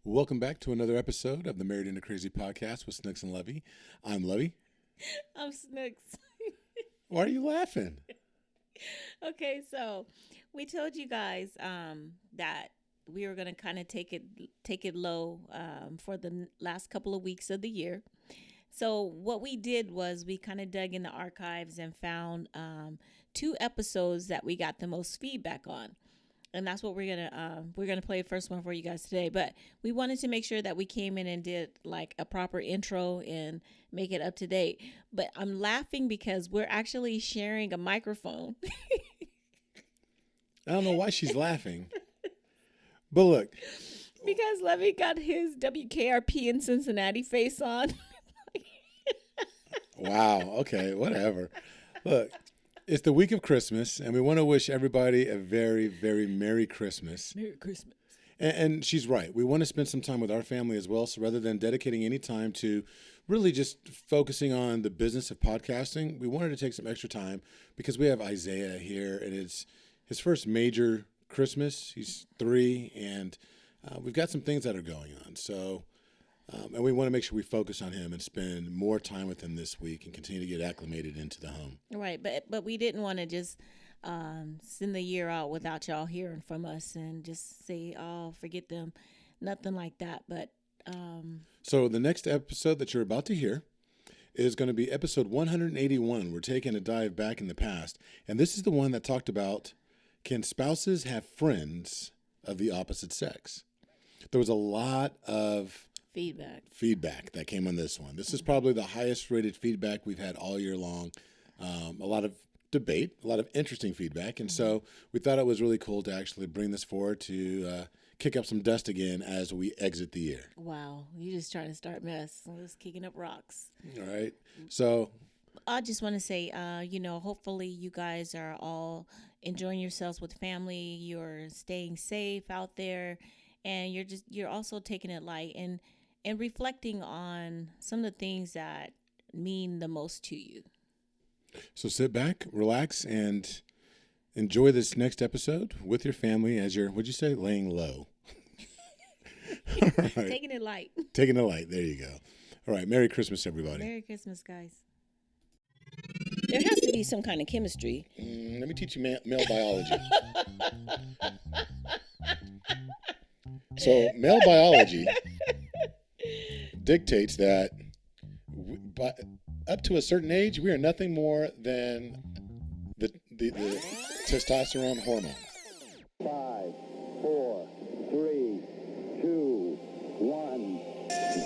Welcome back to another episode of the Married into Crazy podcast with Snooks and Lovey. I'm Lovey. I'm Snooks. Why are you laughing? Okay, so we told you guys that we were gonna kind of take it low for the last couple of weeks of the year. So what we did was we kind of dug in the archives and found two episodes that we got the most feedback on. And that's what we're gonna play the first one for you guys today. But we wanted to make sure that we came in and did like a proper intro and make it up to date. But I'm laughing because we're actually sharing a microphone. I don't know why she's laughing. But look. Because Lovey got his WKRP in Cincinnati face on. Wow. Okay. Whatever. Look. It's the week of Christmas, and we want to wish everybody a very, very Merry Christmas. Merry Christmas. And she's right. We want to spend some time with our family as well. So rather than dedicating any time to really just focusing on the business of podcasting, we wanted to take some extra time because we have Isaiah here, and it's his first major Christmas. He's 3, and we've got some things that are going on. So, and we want to make sure we focus on him and spend more time with him this week and continue to get acclimated into the home. Right, but we didn't want to just send the year out without y'all hearing from us and just say, oh, forget them. Nothing like that. But so the next episode that you're about to hear is going to be episode 181. We're taking a dive back in the past. And this is the one that talked about, can spouses have friends of the opposite sex? There was a lot of feedback that came on this one. This is probably the highest rated feedback we've had all year long. A lot of debate, a lot of interesting feedback. And so we thought it was really cool to actually bring this forward to kick up some dust again as we exit the year. Wow, you just trying to start mess. I'm just kicking up rocks. All right. So I just want to say, hopefully you guys are all enjoying yourselves with family. You're staying safe out there, and you're also taking it light and reflecting on some of the things that mean the most to you. So sit back, relax, and enjoy this next episode with your family as you're, what'd you say, laying low? All right. Taking it light. Taking it light. There you go. All right. Merry Christmas, everybody. Merry Christmas, guys. There has to be some kind of chemistry. Let me teach you male biology. So male biology dictates that up to a certain age, we are nothing more than the testosterone hormone. 5, 4, 3, 2, 1,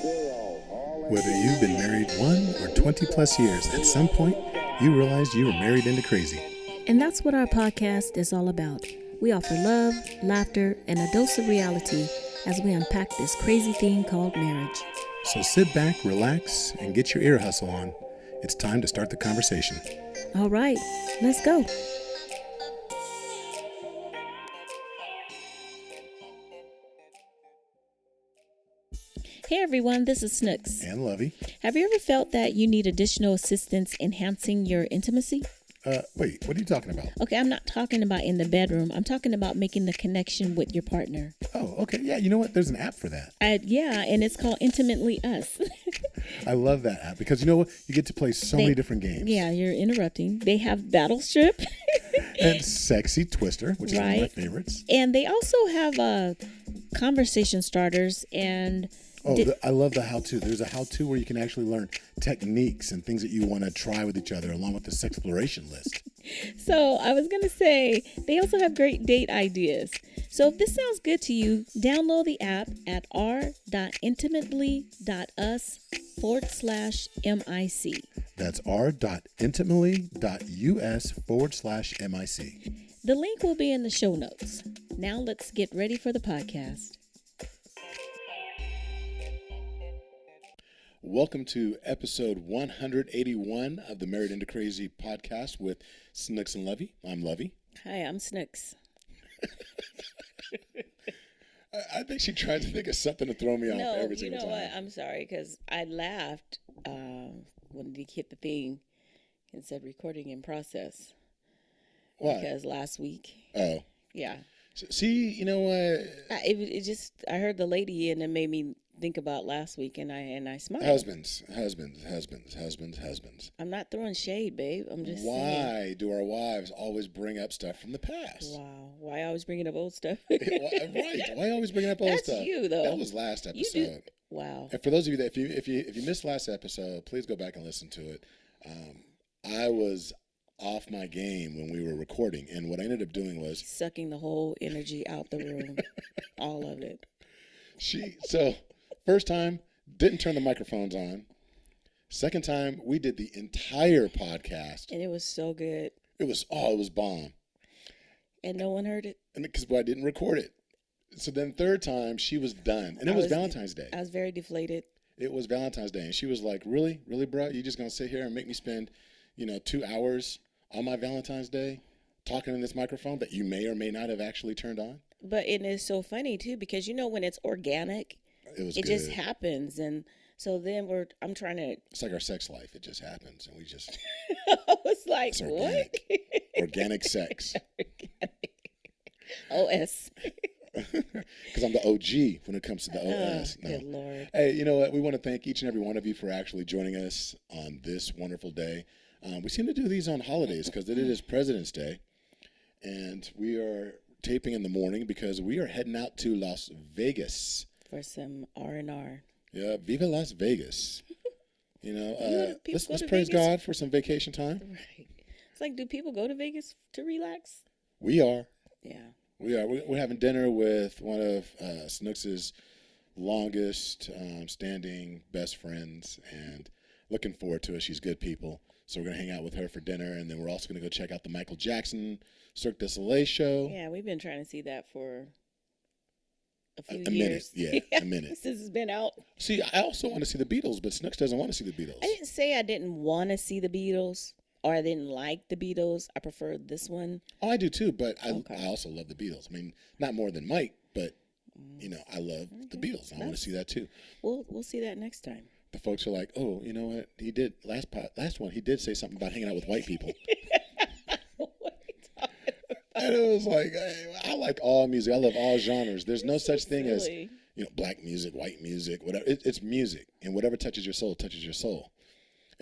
0. Whether you've been married 1 or 20 plus years, at some point, you realized you were married into crazy. And that's what our podcast is all about. We offer love, laughter, and a dose of reality as we unpack this crazy thing called marriage. So sit back, relax, and get your ear hustle on. It's time to start the conversation. All right, let's go. Hey everyone, this is Snooks. And Lovey. Have you ever felt that you need additional assistance enhancing your intimacy? Wait, what are you talking about? Okay, I'm not talking about in the bedroom. I'm talking about making the connection with your partner. Oh, okay. Yeah, you know what? There's an app for that. Yeah, and it's called Intimately Us. I love that app because you know what? You get to play so many different games. Yeah, you're interrupting. They have Battle Strip. And Sexy Twister, which is one of my favorites. And they also have conversation starters and... I love the how-to. There's a how-to where you can actually learn techniques and things that you want to try with each other along with this exploration list. So I was going to say, they also have great date ideas. So if this sounds good to you, download the app at r.intimately.us/MIC. That's r.intimately.us/MIC. The link will be in the show notes. Now let's get ready for the podcast. Welcome to episode 181 of the Married into Crazy podcast with Snooks and Lovey. I'm Lovey. Hi, I'm Snooks. I think she tried to think of something to throw me off every single time. No, you know what? I'm sorry because I laughed when they hit the thing and said recording in process. Why? Because last week. Oh. Yeah. See, you know what? It just I heard the lady and it made me think about last week and I smiled. Husbands. I'm not throwing shade, babe. I'm just saying. Why do our wives always bring up stuff from the past? Wow. Why always bringing up old stuff? Right. Why always bringing up old That's stuff? you, though. That was last episode. Wow. And for those of you that if you missed last episode, please go back and listen to it. I was off my game when we were recording, and what I ended up doing was sucking the whole energy out the room, all of it. So first time didn't turn the microphones on. Second time we did the entire podcast, and it was so good. It was bomb, and no one heard it. And because I didn't record it. So then third time she was done, and it was Valentine's Day. I was very deflated. It was Valentine's Day, and she was like, "Really, bro? You just gonna sit here and make me spend, 2 hours on my Valentine's Day talking in this microphone that you may or may not have actually turned on?" But it is so funny too because when it's organic, it just happens, and so then I'm trying to. It's like our sex life; it just happens, and we just. I was like, it's organic. What? Organic sex. OS. Because I'm the OG when it comes to the OS. Oh, good Lord. Hey, you know what? We want to thank each and every one of you for actually joining us on this wonderful day. We seem to do these on holidays because it is President's Day. And we are taping in the morning because we are heading out to Las Vegas. For some R&R. Yeah, Viva Las Vegas. Let's praise Vegas? God for some vacation time. Right. It's like, do people go to Vegas to relax? We are. Yeah. We are. We're having dinner with one of Snooks' longest standing best friends and looking forward to it. She's good people. So we're going to hang out with her for dinner, and then we're also going to go check out the Michael Jackson Cirque du Soleil show. Yeah, we've been trying to see that for a few years. Minute. Yeah, a minute. Since it's been out. See, I also want to see the Beatles, but Snooks doesn't want to see the Beatles. I didn't say I didn't want to see the Beatles. Or I didn't like the Beatles. I prefer this one. Oh, I do too, but I also love the Beatles. I mean, not more than Mike, but, I love the Beatles. I want to see that too. We'll see that next time. The folks are like, oh, you know what? He did, last one, he did say something about hanging out with white people. What are you talking about? And it was like, I like all music. I love all genres. There's no such thing as, black music, white music, whatever. It's music, and whatever touches your soul touches your soul.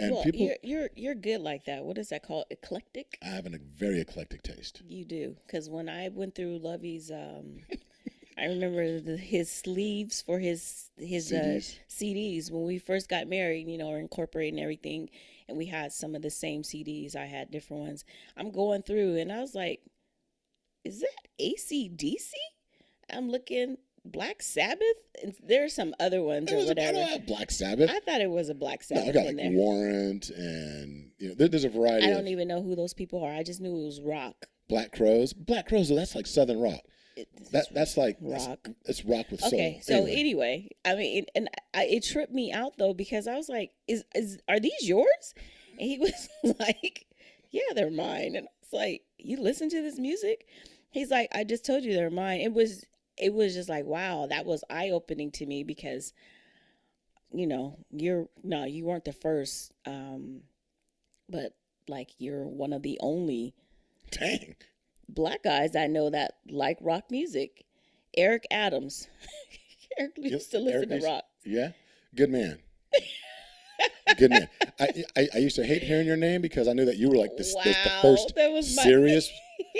And people, you're good like that. What is that called? Eclectic? I have a very eclectic taste. You do, because when I went through Lovey's, I remember his sleeves for his CDs when we first got married. Or incorporating everything, and we had some of the same CDs. I had different ones. I'm going through, and I was like, "Is that AC/DC?" I'm looking. Black Sabbath, and there's some other ones or whatever. I don't have Black Sabbath. I thought it was a Black Sabbath. No, I got like Warrant, and there's a variety. I don't even know who those people are. I just knew it was rock. Black Crowes, that's like Southern rock. That's like rock. It's rock with soul. Okay, so anyway, I mean, it tripped me out though because I was like, are these yours? And he was like, yeah, they're mine. And I was like, you listen to this music? He's like, I just told you they're mine. It was just like, wow, that was eye-opening to me because, you weren't the first, but like you're one of the only black guys I know that like rock music. Eric Adams. Eric used to listen to rock. Yeah, good man. Good man. I used to hate hearing your name because I knew that you were like the first serious.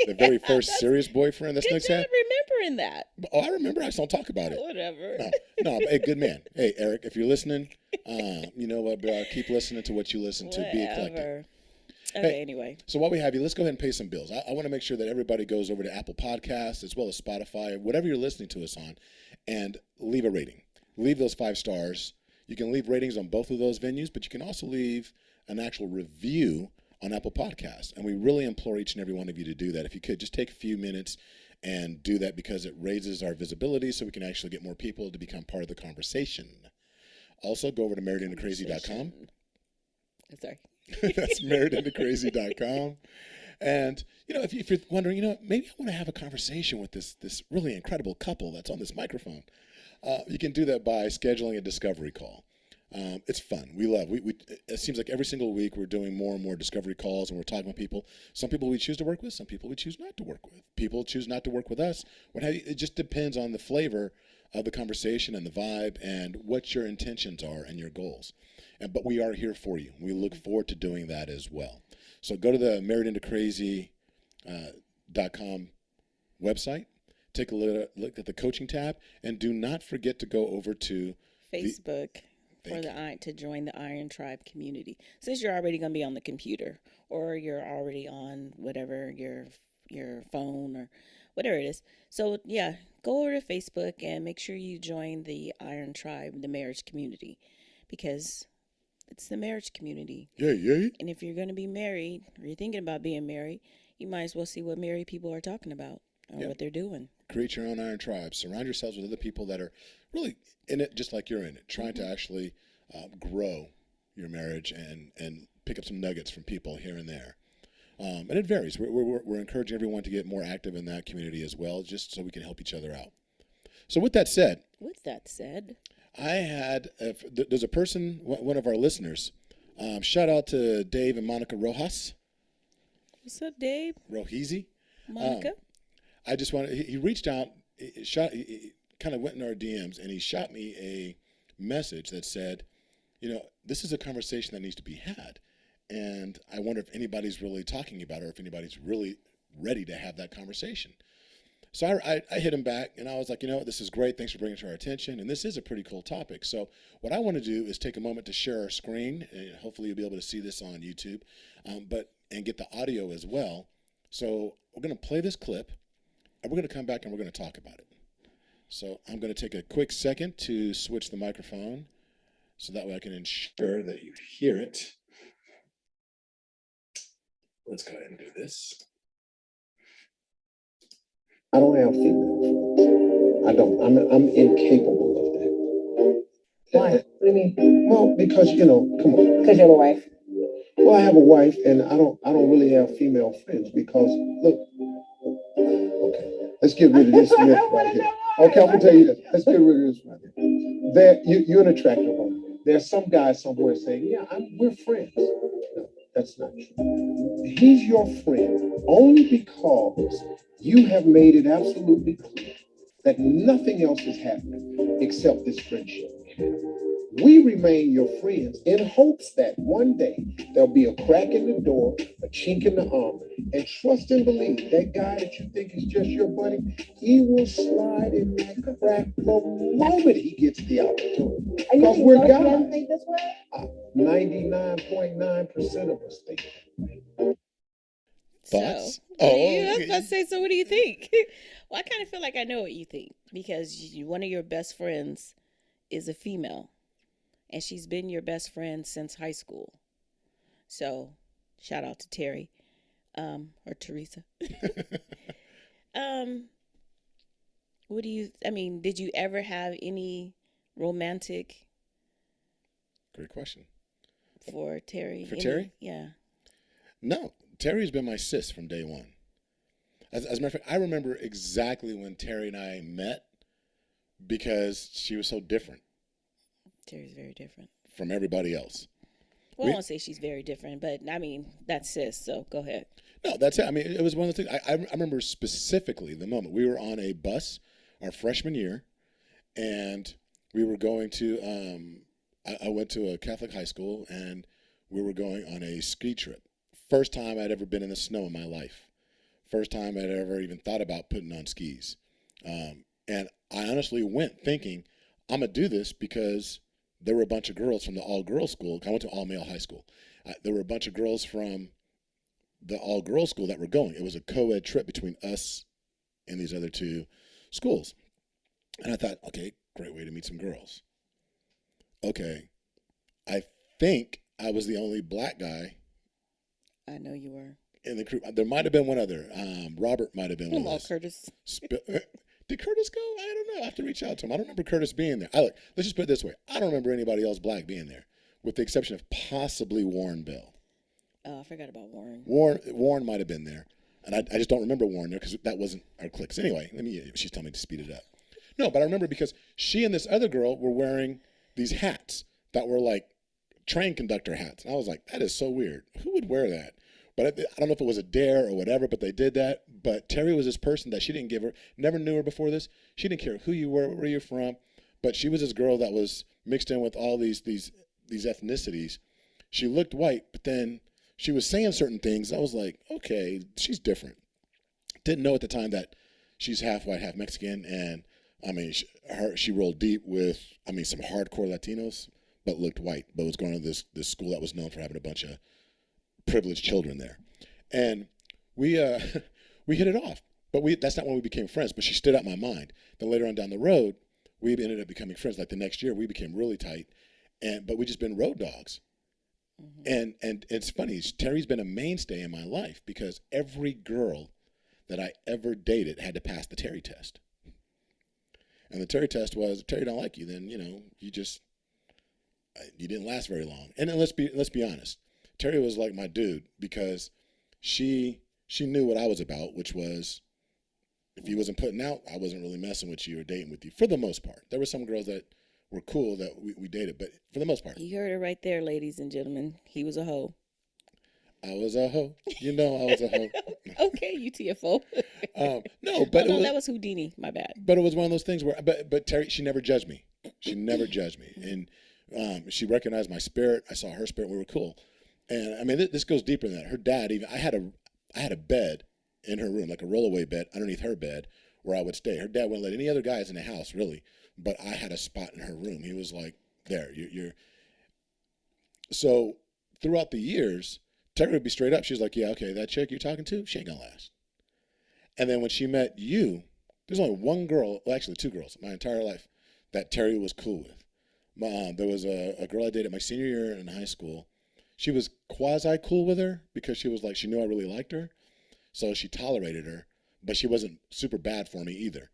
The very first serious boyfriend that Snooks had. Remembering that. Oh, I remember. I just don't talk about it. Whatever. No, but hey, good man. Hey, Eric, if you're listening, you know what, bro? Keep listening to what you listen to. Be eclectic. Okay, anyway. So while we have you, let's go ahead and pay some bills. I want to make sure that everybody goes over to Apple Podcasts as well as Spotify, whatever you're listening to us on, and leave a rating. Leave those 5 stars. You can leave ratings on both of those venues, but you can also leave an actual review on Apple Podcasts. And we really implore each and every one of you to do that. If you could, just take a few minutes and do that because it raises our visibility so we can actually get more people to become part of the conversation. Also, go over to marriedandthecrazy.com. Sorry. That's marriedandthecrazy.com. And, if you're wondering, maybe I want to have a conversation with this really incredible couple that's on this microphone. You can do that by scheduling a discovery call. It's fun. We love. We it seems like every single week we're doing more and more discovery calls, and we're talking with people. Some people we choose to work with. Some people we choose not to work with. People choose not to work with us. What have you? It just depends on the flavor of the conversation and the vibe and what your intentions are and your goals. But we are here for you. We look forward to doing that as well. So go to the marriedintocrazy.com website. Take a look at the coaching tab, and do not forget to go over to Facebook to join the Iron Tribe community. Since you're already going to be on the computer, or you're already on whatever your phone or whatever it is. So yeah, go over to Facebook and make sure you join the Iron Tribe, the marriage community, because it's the marriage community. Yay. And if you're going to be married, or you're thinking about being married, you might as well see what married people are talking about or what they're doing. Create your own Iron Tribe. Surround yourselves with other people that are really in it just like you're in it, trying to actually grow your marriage and pick up some nuggets from people here and there. And it varies. We're encouraging everyone to get more active in that community as well, just so we can help each other out. So with that said, I had, there's a person, one of our listeners, shout out to Dave and Monica Rojas. What's up, Dave? Rohisi. Monica? I just wanted, he reached out, he kind of went in our DMs, and he shot me a message that said, this is a conversation that needs to be had. And I wonder if anybody's really talking about it, or if anybody's really ready to have that conversation. So I hit him back, and I was like, this is great. Thanks for bringing it to our attention. And this is a pretty cool topic. So what I want to do is take a moment to share our screen, and hopefully you'll be able to see this on YouTube, and get the audio as well. So we're going to play this clip, and we're going to come back and we're going to talk about it. So I'm going to take a quick second to switch the microphone so that way I can ensure that you hear it. Let's go ahead and do this. I don't have female. I don't. I'm incapable of that. Why? What do you mean? Well, because come on. Because you have a wife. Well, I have a wife, and I don't really have female friends because look. Okay, let's get rid of this myth right here. Okay, I'm gonna tell you this. Let's get rid of this right here. You're an attractive woman. There's some guy somewhere saying, "Yeah, we're friends." No, that's not true. He's your friend only because you have made it absolutely clear that nothing else is happening except this friendship. We remain your friends in hopes that one day there'll be a crack in the door, a chink in the armor, and trust and believe that guy that you think is just your buddy, he will slide in that crack the moment he gets the opportunity. Because we're guys. 99.9% of us think. Thoughts? So, I was about to say, so what do you think? Well, I kind of feel like I know what you think, because one of your best friends is a female, and she's been your best friend since high school. So, shout out to Terry, or Teresa. Did you ever have any romantic? Great question. For Terry? Terry? Yeah. No, Terry's been my sis from day one. As a matter of fact, I remember exactly when Terry and I met because she was so different. Terry's very different from everybody else. Well, I won't say she's very different, but that's sis, so go ahead. No, that's it. It was one of the things. I remember specifically the moment we were on a bus our freshman year, and we were going to, I went to a Catholic high school, and we were going on a ski trip. First time I'd ever been in the snow in my life. First time I'd ever even thought about putting on skis. And I honestly went thinking, I'm going to do this because there were a bunch of girls from the all-girls school. I went to all-male high school. There were a bunch of girls from the all-girls school that were going. It was a co-ed trip between us and these other two schools. And I thought, okay, great way to meet some girls. Okay, I think I was the only black guy. I know you were. In the crew. There might have been one other. Robert might have been one of us. Curtis. Did Curtis go? I don't know. I have to reach out to him. I don't remember Curtis being there. Let's just put it this way. I don't remember anybody else black being there, with the exception of possibly Warren Bell. Oh, I forgot about Warren. Warren might have been there. And I just don't remember Warren there because that wasn't our clicks. Anyway, she's telling me to speed it up. No, but I remember because she and this other girl were wearing these hats that were like train conductor hats. And I was like, that is so weird. Who would wear that? But I don't know if it was a dare or whatever, but they did that. But Terry was this person that she didn't give her, never knew her before this. She didn't care who you were, where you're from. But she was this girl that was mixed in with all these ethnicities. She looked white, but then she was saying certain things. I was like, okay, she's different. Didn't know at the time that she's half white, half Mexican. And I mean, she rolled deep with, I mean, some hardcore Latinos, but looked white, but was going to this school that was known for having a bunch of privileged children there. And we we hit it off, but that's not when we became friends, but she stood out in my mind. Then later on down the road, we ended up becoming friends. Like the next year, we became really tight, but we just been road dogs. Mm-hmm. And it's funny, Terry's been a mainstay in my life because every girl that I ever dated had to pass the Terry test. And the Terry test was, if Terry don't like you, then, you didn't last very long. And then let's be honest. Terry was like my dude because she knew what I was about, which was if you wasn't putting out, I wasn't really messing with you or dating with you for the most part. There were some girls that were cool that we dated, but for the most part. You heard it right there, ladies and gentlemen. He was a hoe. I was a hoe. I was a hoe. Okay, you TFO. No, but that was Houdini. My bad. But it was one of those things where, but Terry, she never judged me. She never judged me, and she recognized my spirit. I saw her spirit. We were cool, and I mean, this goes deeper than that. Her dad, even I had a bed in her room, like a rollaway bed underneath her bed, where I would stay. Her dad wouldn't let any other guys in the house, really, but I had a spot in her room. He was like, "There, you're." So throughout the years, Terry would be straight up. She's like, yeah, okay, that chick you're talking to, she ain't gonna last. And then when she met you, there's only one girl, well, actually two girls, my entire life, that Terry was cool with. There was a girl I dated my senior year in high school. She was quasi-cool with her because she was like, she knew I really liked her. So she tolerated her, but she wasn't super bad for me either.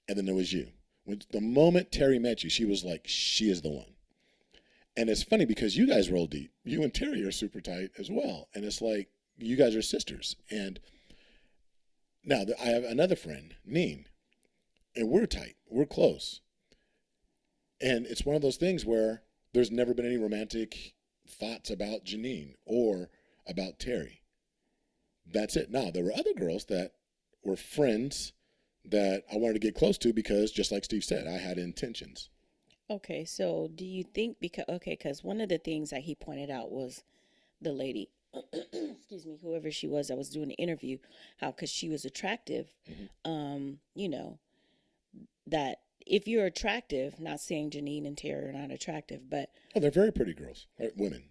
And then there was you. The moment Terry met you, she was like, she is the one. And it's funny because you guys roll deep. You and Terry are super tight as well. And it's like, you guys are sisters. And now I have another friend, Neen, and we're tight. We're close. And it's one of those things where there's never been any romantic thoughts about Janine or about Terry. That's it. Now, there were other girls that were friends that I wanted to get close to because, just like Steve said, I had intentions. Okay, so do you think because one of the things that he pointed out was the lady, excuse me, whoever she was that was doing the interview, how because she was attractive, that if you're attractive, not saying Janine and Terry are not attractive, but they're very pretty girls, right? Women.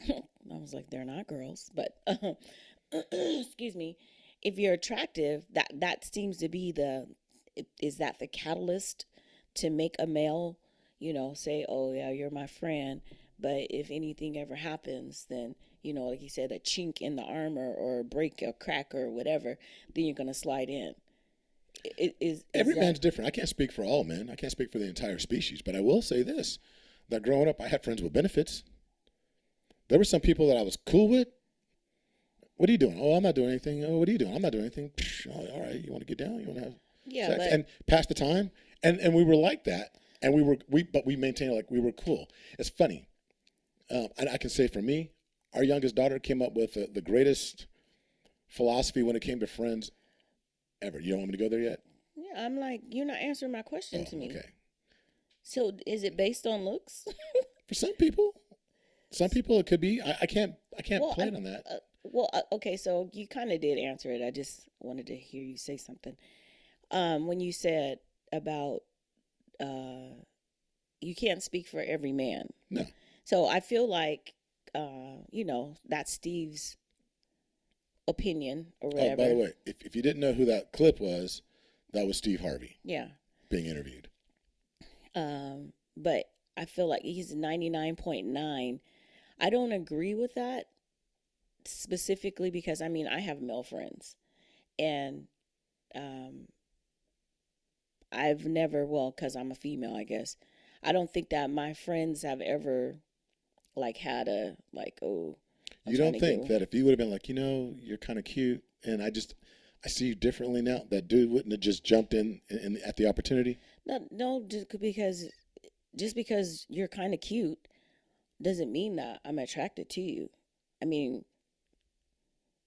I was like, they're not girls, but excuse me, if you're attractive, that seems to be is that the catalyst to make a male, say, oh yeah, you're my friend, but if anything ever happens, then, like you said, a chink in the armor or a break or crack or whatever, then you're going to slide in. Every man's different. I can't speak for all men. I can't speak for the entire species, but I will say this, that growing up, I had friends with benefits. There were some people that I was cool with. What are you doing? Oh, I'm not doing anything. Oh, what are you doing? I'm not doing anything. Oh, all right. You want to get down? You want to have sex? And pass the time? And we were like that. And we maintained like we were cool. It's funny. I can say for me, our youngest daughter came up with the greatest philosophy when it came to friends ever. You don't want me to go there yet? Yeah, I'm like, you're not answering my question to me. Okay. So is it based on looks? For some people it could be. I can't plan on that. Okay, so you kind of did answer it. I just wanted to hear you say something. When you said about you can't speak for every man. No. So I feel like that's Steve's opinion or whatever. Oh, by the way, if you didn't know who that clip was, that was Steve Harvey. Yeah. Being interviewed. But I feel like he's 99.9. I don't agree with that specifically because I have male friends, and I've never, because I'm a female, I guess. I don't think that my friends have ever had a oh. You don't think that if you would have been like, you're kind of cute, and I see you differently now, that dude wouldn't have just jumped in at the opportunity? No, just because you're kind of cute, doesn't mean that I'm attracted to you. I mean,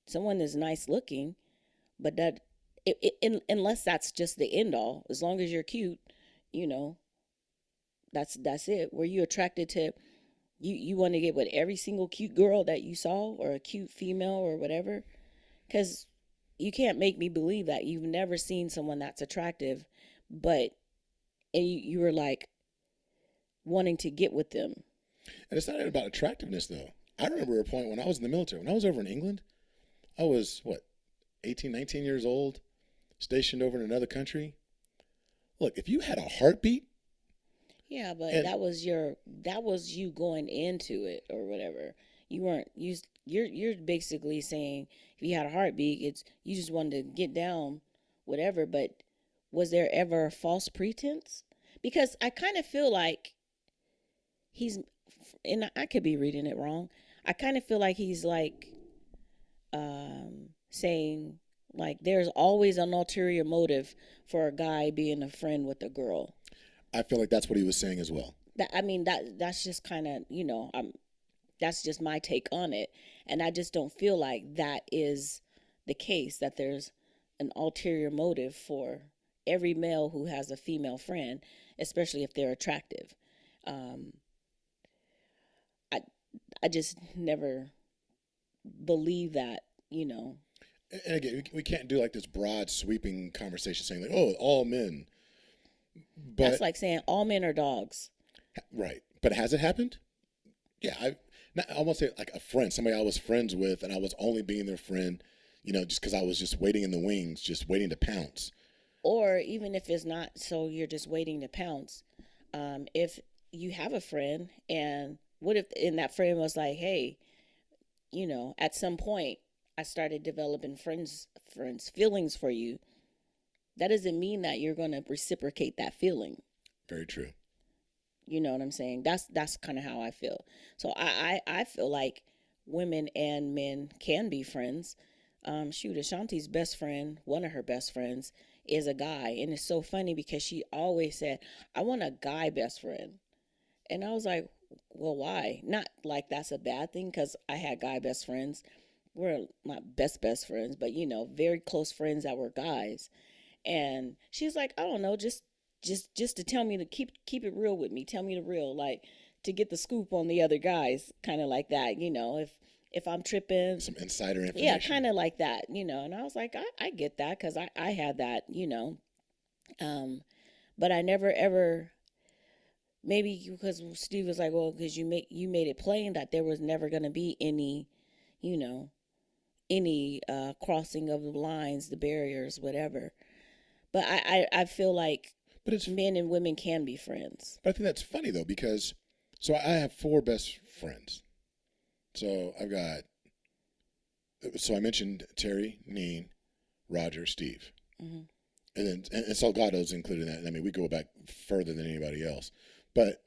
someone is nice looking, but unless that's just the end all, as long as you're cute, you know, that's it. Were you attracted to you want to get with every single cute girl that you saw or a cute female or whatever? Because you can't make me believe that you've never seen someone that's attractive, but and you were like wanting to get with them. And it's not even about attractiveness, though. I remember a point when I was in the military. When I was over in England, I was, 18, 19 years old, stationed over in another country. Look, if you had a heartbeat. Yeah, but that was you going into it or whatever. You weren't you're basically saying if you had a heartbeat, it's you just wanted to get down, whatever. But was there ever a false pretense? Because I kind of feel like he's, and I could be reading it wrong. I kind of feel like he's like saying like there's always an ulterior motive for a guy being a friend with a girl. I feel like that's what he was saying as well. That's just kind of, that's just my take on it. And I just don't feel like that is the case, that there's an ulterior motive for every male who has a female friend, especially if they're attractive. I just never believe that, And again, we can't do like this broad sweeping conversation saying like, oh, all men. But that's like saying all men are dogs. Right. But has it happened? Yeah. I won't say like a friend, somebody I was friends with and I was only being their friend, just because I was just waiting in the wings, just waiting to pounce. Or even if it's not, so you're just waiting to pounce. If you have a friend, and what if in that friend was like, hey, at some point I started developing friends feelings for you. That doesn't mean that you're going to reciprocate that feeling. Very true. You know what I'm saying? That's kind of how I feel. So I feel like women and men can be friends. Ashanti's best friend, one of her best friends, is a guy. And it's so funny because she always said, I want a guy best friend. And I was like, well, why? Not like that's a bad thing, because I had guy best friends. We're not best friends, but, very close friends that were guys. And she's like, I don't know, just to tell me to keep it real with me. Tell me the real, like to get the scoop on the other guys, kind of like that, if I'm tripping. Some insider information. Yeah, kind of like that, And I was like, I get that, because I had that, but I never ever, maybe because Steve was like, well, because you made it plain that there was never going to be any, any crossing of the lines, the barriers, whatever. But I feel like men and women can be friends. But I think that's funny, though, because so I have 4 best friends. So I mentioned Terry, Neen, Roger, Steve. Mm-hmm. And Salgado's included in that. I mean, we go back further than anybody else. But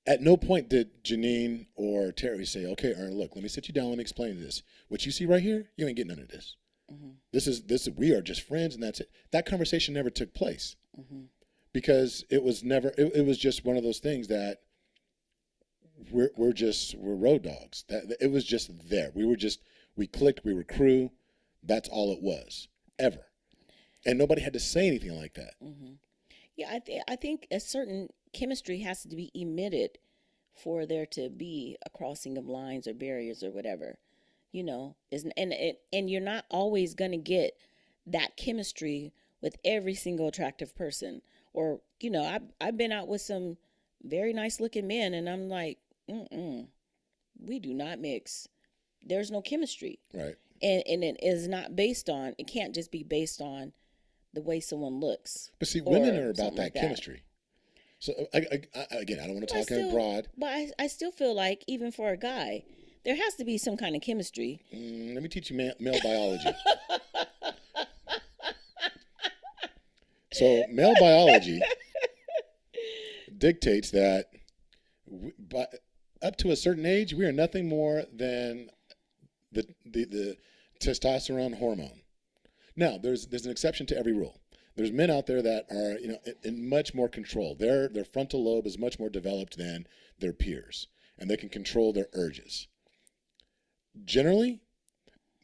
at no point did Janine or Terry say, okay, Aaron, look, let me sit you down, let me explain this. What you see right here, you ain't getting none of this. Mm-hmm. We are just friends, and that's it. That conversation never took place. Mm-hmm. Because it was just one of those things that we're road dogs. That it was just there. We clicked, we were crew. That's all it was, ever. And nobody had to say anything like that. Mm-hmm. Yeah, I think a certain chemistry has to be emitted for there to be a crossing of lines or barriers or whatever. And you're not always going to get that chemistry with every single attractive person. Or, I've been out with some very nice looking men, and I'm like, we do not mix. There's no chemistry. Right. And it is not based on, it can't just be based on the way someone looks. But see, women are about that chemistry. So, again, I don't want to talk broad. But I still feel like, even for a guy, there has to be some kind of chemistry. Let me teach you male biology. So, male biology dictates that up to a certain age, we are nothing more than the testosterone hormone. Now, there's an exception to every rule. There's men out there that are, in much more control. Their frontal lobe is much more developed than their peers, and they can control their urges. Generally,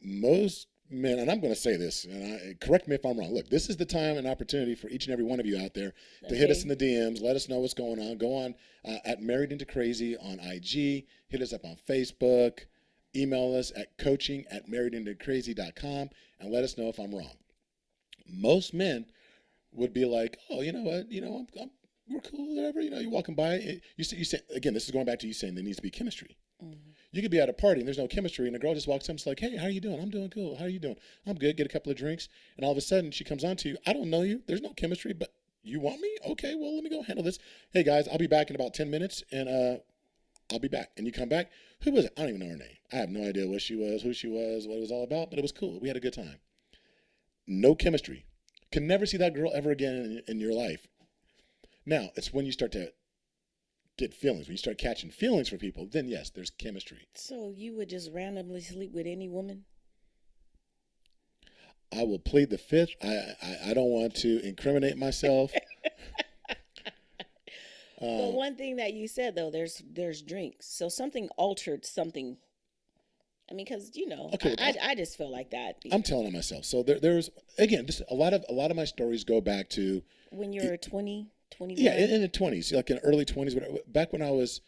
most men, and I'm going to say this, and correct me if I'm wrong. Look, this is the time and opportunity for each and every one of you out there to hit us in the DMs. Let us know what's going on. Go on at Married Into Crazy on IG. Hit us up on Facebook. Email us at coaching@marriedintocrazy.com and let us know if I'm wrong. Most men would be like, oh, you know what? We're cool, whatever. You're walking by. You say, again, this is going back to you saying there needs to be chemistry. Mm-hmm. You could be at a party and there's no chemistry, and a girl just walks up and is like, hey, how are you doing? I'm doing cool. How are you doing? I'm good. Get a couple of drinks. And all of a sudden she comes on to you. I don't know you. There's no chemistry, but you want me? Okay, well, let me go handle this. Hey, guys, I'll be back in about 10 minutes, and I'll be back. And you come back. Who was it? I don't even know her name. I have no idea what she was, who she was, what it was all about, but it was cool. We had a good time. No chemistry. Can never see that girl ever again in your life. Now, it's when you start to get feelings, when you start catching feelings for people, then yes, there's chemistry. So you would just randomly sleep with any woman? I will plead the fifth. I don't want to incriminate myself. But one thing that you said, though, there's drinks. So something altered something. I mean, because, okay, I just feel like that. I'm telling on myself. So there's, again, just a lot of my stories go back to when you were 20, 21. Yeah, in the 20s, like in early 20s, back when I was,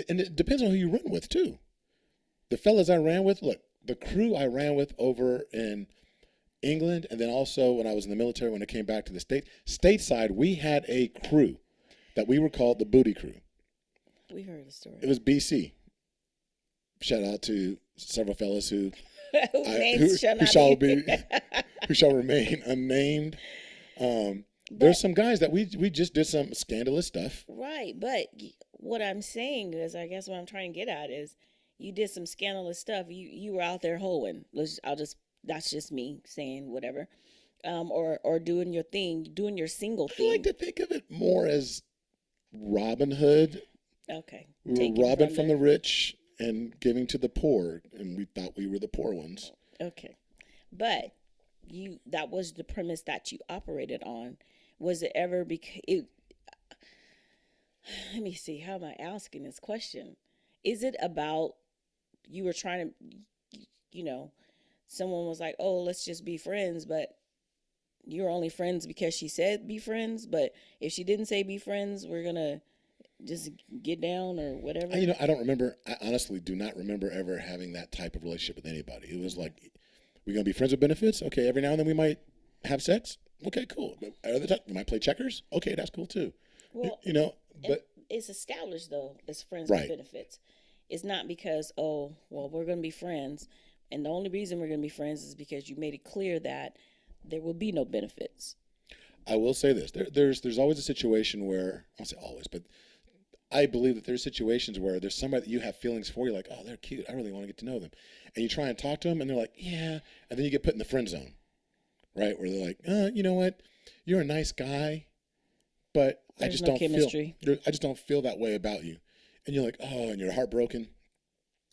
and it depends on who you run with too. The fellas I ran with, look, the crew I ran with over in England, and then also when I was in the military, when I came back to the stateside, we had a crew that we were called the Booty Crew. We heard the story. It was BC. Shout out to several fellas who shall remain unnamed. There's some guys that we just did some scandalous stuff. Right, but what I'm saying is, I guess what I'm trying to get at is, you did some scandalous stuff. You were out there hoeing. That's just me saying whatever, or doing your thing, doing your single thing. I like to think of it more as Robin Hood. Okay, we were robbing from the rich and giving to the poor, and we thought we were the poor ones. Okay, but that was the premise that you operated on. Was it ever let me see, how am I asking this question? Is it about you were trying to, someone was like, oh, let's just be friends, but you're only friends because she said be friends, but if she didn't say be friends, we're going to just get down or whatever? I don't remember. I honestly do not remember ever having that type of relationship with anybody. It was like, we're going to be friends with benefits? Okay, every now and then we might have sex? Okay, cool. But other time, we might play checkers? Okay, that's cool too. Well, but it's established, though, as friends with benefits. It's not because, oh, well, we're going to be friends, and the only reason we're going to be friends is because you made it clear that there will be no benefits. I will say this. There's always a situation where, I won't say always, but I believe that there's situations where there's somebody that you have feelings for. You're like, oh, they're cute. I really want to get to know them. And you try and talk to them, and they're like, yeah. And then you get put in the friend zone, right? Where they're like, you know what? You're a nice guy, but I just don't feel that way about you. And you're like, oh, and you're heartbroken.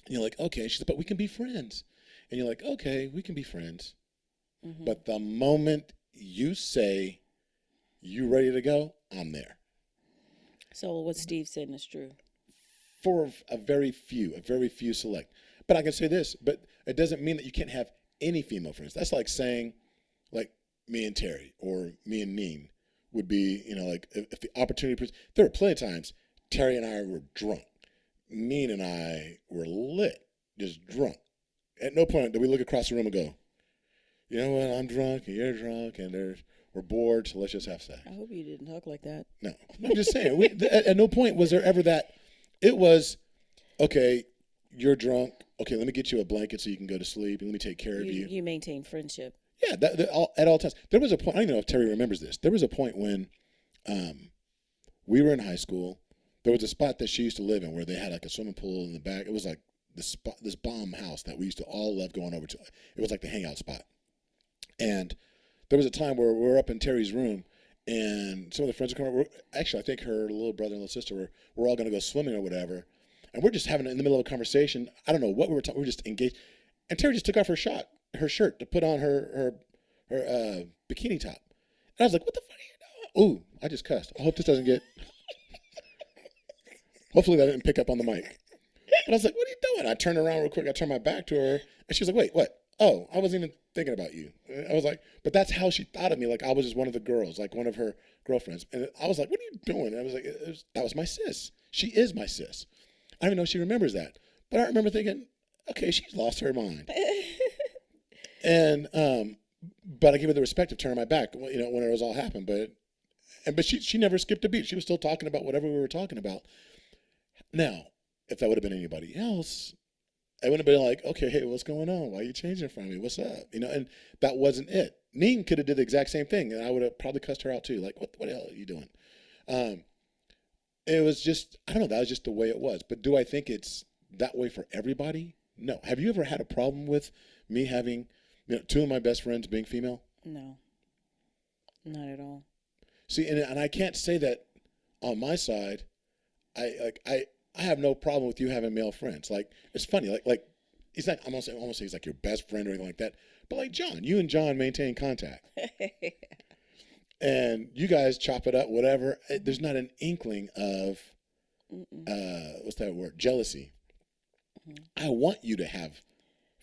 And you're like, okay. She's like, but we can be friends. And you're like, okay, we can be friends. Mm-hmm. But the moment you say you ready to go, I'm there. So what Steve said is true. For a very few select. But I can say this, but it doesn't mean that you can't have any female friends. That's like saying, like, me and Terry or me and Neen would be, like, if the opportunity, there were plenty of times Terry and I were drunk. Neen and I were lit, just drunk. At no point did we look across the room and go, you know what, I'm drunk and you're drunk and we're bored, so let's just have sex. I hope you didn't talk like that. No, I'm just saying. At no point was there ever that. It was, okay, you're drunk. Okay, let me get you a blanket so you can go to sleep, and let me take care of you. You maintain friendship. Yeah, at all times. There was a point, I don't know if Terry remembers this. There was a point when we were in high school. There was a spot that she used to live in where they had like a swimming pool in the back. It was like this bomb house that we used to all love going over to. It was like the hangout spot. And there was a time where we were up in Terry's room, and some of the friends were coming over. Actually, I think her little brother and little sister were all going to go swimming or whatever. And we're just having it in the middle of a conversation. I don't know what we were talking. We were just engaged. And Terry just took off her shirt to put on her bikini top. I was like, what the fuck are you doing? Ooh, I just cussed. I hope this doesn't get. Hopefully that didn't pick up on the mic. But I was like, what are you doing? I turned around real quick. I turned my back to her. And she was like, wait, what? Oh, I wasn't even thinking about you. I was like, but that's how she thought of me. Like I was just one of the girls, like one of her girlfriends. And I was like, what are you doing? And I was like, that was my sis. She is my sis. I don't even know if she remembers that. But I remember thinking, okay, she's lost her mind. And, but I gave her the respect of turning my back, when it was all happened. But she never skipped a beat. She was still talking about whatever we were talking about. Now, if that would have been anybody else, I wouldn't have been like, okay, hey, what's going on? Why are you changing from me? What's up? And that wasn't it. Neen could have did the exact same thing, and I would have probably cussed her out too. Like, what the hell are you doing? It was just, I don't know, that was just the way it was. But do I think it's that way for everybody? No. Have you ever had a problem with me having, two of my best friends being female? No, not at all. See, and I can't say that on my side. I have no problem with you having male friends. Like, it's funny. Like he's not. I'm gonna say he's like your best friend or anything like that. But like John, you and John maintain contact, and you guys chop it up, whatever. There's not an inkling of what's that word? Jealousy. Mm-hmm. I want you to have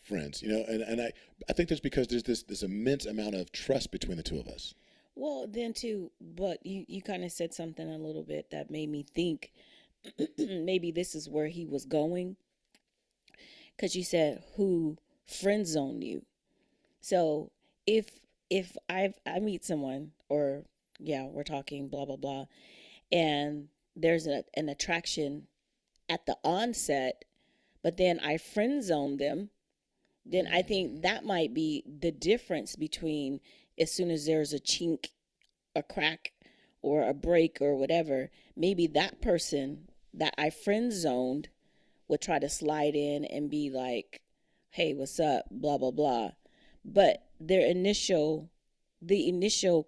friends, and I think that's because there's this immense amount of trust between the two of us. Well, then too, but you kind of said something a little bit that made me think maybe this is where he was going, because you said who friend zoned you. So if I meet someone, or we're talking blah blah blah, and there's an attraction at the onset, but then I friend zone them, then I think that might be the difference between as soon as there's a chink, a crack, or a break or whatever, maybe that person that I friend zoned would try to slide in and be like, hey, what's up, blah, blah, blah. But the initial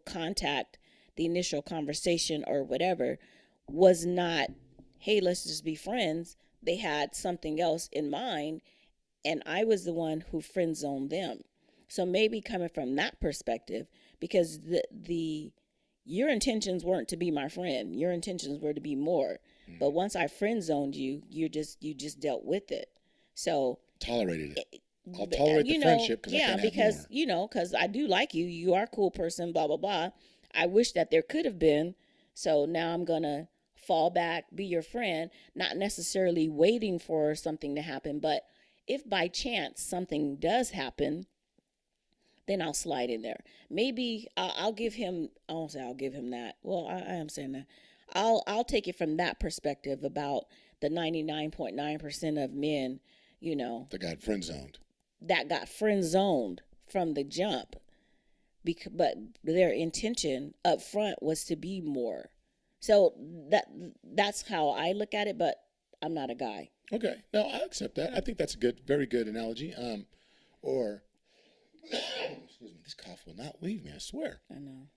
contact, the initial conversation or whatever was not, hey, let's just be friends. They had something else in mind, and I was the one who friend zoned them. So maybe coming from that perspective, because your intentions weren't to be my friend. Your intentions were to be more. Mm-hmm. But once I friend zoned you, you just dealt with it. So tolerated it. I'll tolerate the friendship because I can't have more. Because I do like you. You are a cool person. Blah blah blah. I wish that there could have been. So now I'm gonna fall back, be your friend, not necessarily waiting for something to happen, but if by chance something does happen, then I'll slide in there. Maybe I'll give him. I won't say I'll give him that. Well, I am saying that. I'll take it from that perspective about the 99.9% of men, that got friend zoned. That got friend zoned from the jump, but their intention up front was to be more. So that's how I look at it. But I'm not a guy. Okay, no, I accept that. I think that's a very good analogy. Or. Excuse me, this cough will not leave me, I swear. I know.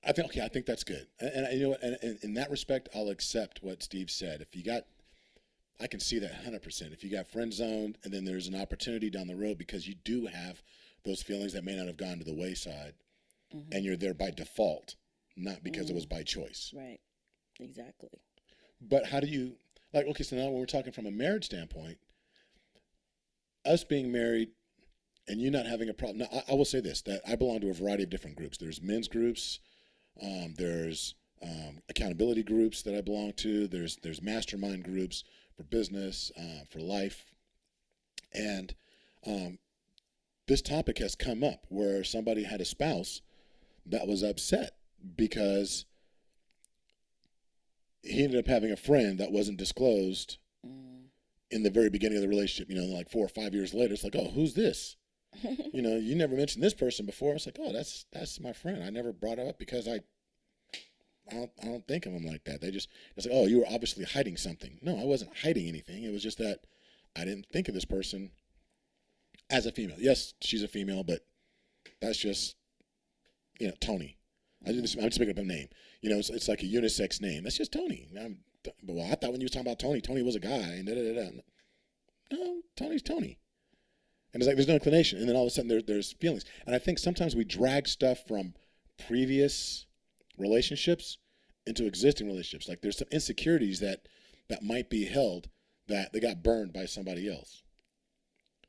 I think that's good. And you know what, and in that respect, I'll accept what Steve said. I can see that 100%. If you got friend zoned and then there's an opportunity down the road because you do have those feelings that may not have gone to the wayside, mm-hmm. and you're there by default, not because mm-hmm. it was by choice. Right, exactly. But how do you, so now when we're talking from a marriage standpoint, us being married and you not having a problem. Now, I will say this, that I belong to a variety of different groups. There's men's groups. There's accountability groups that I belong to. There's mastermind groups for business, for life. And this topic has come up where somebody had a spouse that was upset because he ended up having a friend that wasn't disclosed in the very beginning of the relationship, like 4 or 5 years later. It's like, oh, who's this? You never mentioned this person before. It's like, oh, that's my friend. I never brought it up because I don't think of them like that. It's like, oh, you were obviously hiding something. No, I wasn't hiding anything. It was just that I didn't think of this person as a female. Yes, she's a female, but that's just, Tony. I'm just making up a name. It's like a unisex name. That's just Tony. Well, I thought when you was talking about Tony was a guy. And da-da-da-da. No, Tony's Tony. And it's like there's no inclination, and then all of a sudden there's feelings. And I think sometimes we drag stuff from previous relationships into existing relationships. Like there's some insecurities that might be held that they got burned by somebody else.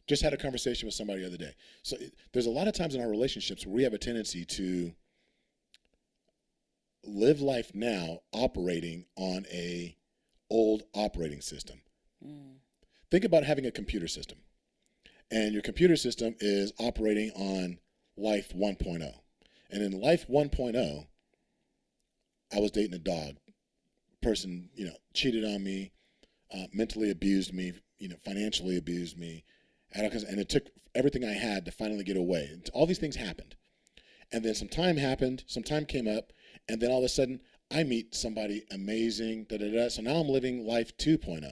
Just had a conversation with somebody the other day. So there's a lot of times in our relationships where we have a tendency to live life now operating on a old operating system. Think about having a computer system, and your computer system is operating on life 1.0. And in life 1.0, I was dating a dog. Person, cheated on me, mentally abused me, financially abused me, and it took everything I had to finally get away. And all these things happened. And then some time came up, and then all of a sudden I meet somebody amazing, So now I'm living life 2.0.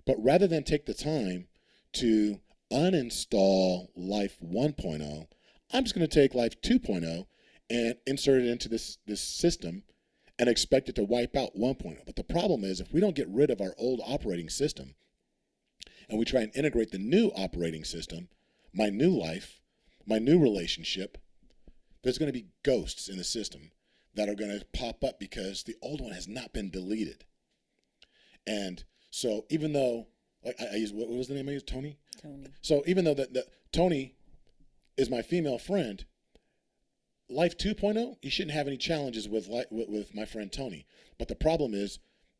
But rather than take the time to uninstall life 1.0, I'm just going to take life 2.0 and insert it into this system and expect it to wipe out 1.0. But the problem is, if we don't get rid of our old operating system and we try and integrate the new operating system, my new life, my new relationship, there's going to be ghosts in the system that are going to pop up because the old one has not been deleted. And so even though, like I use, what was the name I used? Tony? Tony. So even though that Tony is my female friend, life 2.0, you shouldn't have any challenges with my friend Tony. But the problem is,